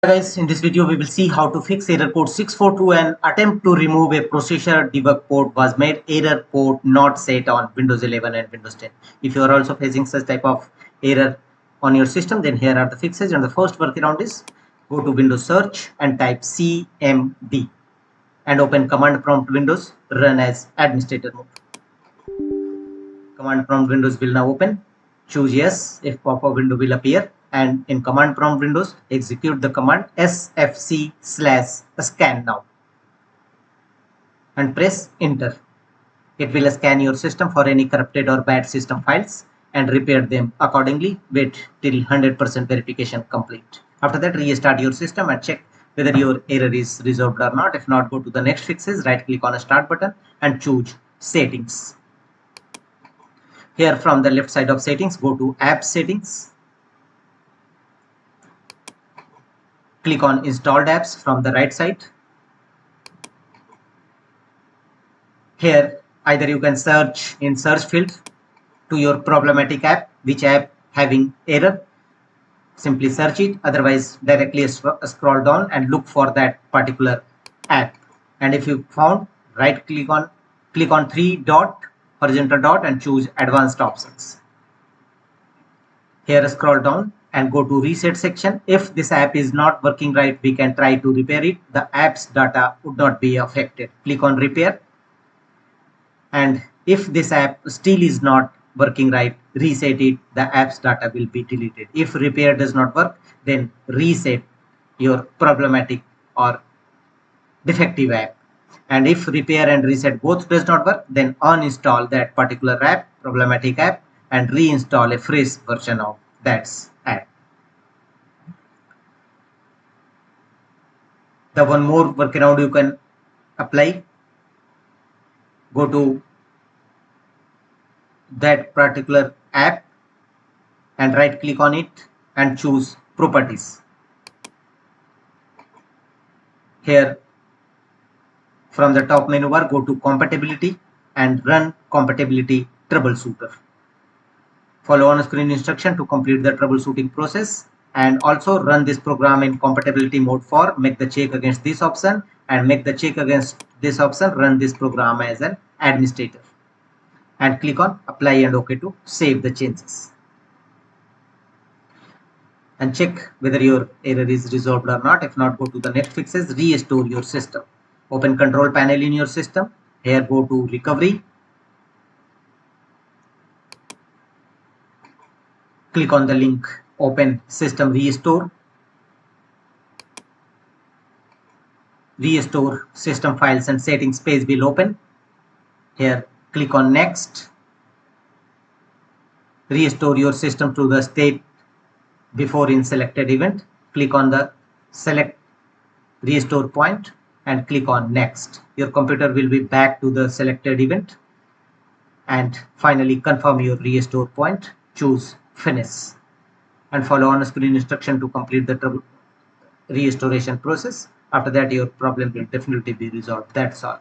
Guys, in this video we will see how to fix error code 642. An attempt to remove a procedure debug port was made. Error port not set on Windows 11 and Windows 10. If you are also facing such type of error on your system, then here are the fixes. And the first workaround is go to Windows search and type cmd and open command prompt Windows, run as administrator mode. Command prompt Windows will now open. Choose yes if pop-up window will appear, and in command prompt Windows execute the command sfc/scan now and press enter. It will scan your system for any corrupted or bad system files and repair them accordingly. Wait till 100% verification complete. After that, restart your system and check whether your error is resolved or not. If not, go to the next fixes, right click on a start button and choose settings. Here from the left side of settings, go to app settings. Click on installed apps from the right side. Here either you can search in search field to your problematic app, which app having error. Simply search it, otherwise directly scroll down and look for that particular app. And if you found, right click on three dot, horizontal dot, and choose advanced options. Here scroll down and go to reset section. If this app is not working right, we can try to repair it. The app's data would not be affected. Click on repair. And if this app still is not working right, reset it. The app's data will be deleted. If repair does not work, then reset your problematic or defective app. And if repair and reset both does not work, then uninstall that particular app, problematic app, and reinstall a fresh version of that app. The one more workaround you can apply. Go to that particular app and right click on it and choose properties. Here from the top menu bar, go to compatibility and run compatibility troubleshooter. Follow on screen instruction to complete the troubleshooting process, and also run this program in compatibility mode for make the check against this option, and make the check against this option, run this program as an administrator, and click on apply and OK to save the changes. And check whether your error is resolved or not. If not, go to the next fixes, restore your system. Open control panel in your system. Here go to recovery. Click on the link, open system restore. Restore system files and settings page will open. Here click on next. Restore your system to the state before in selected event. Click on the select restore point and click on next. Your computer will be back to the selected event. And finally confirm your restore point. Choose finish and follow on screen instruction to complete the restoration process. After that, your problem will definitely be resolved. That's all.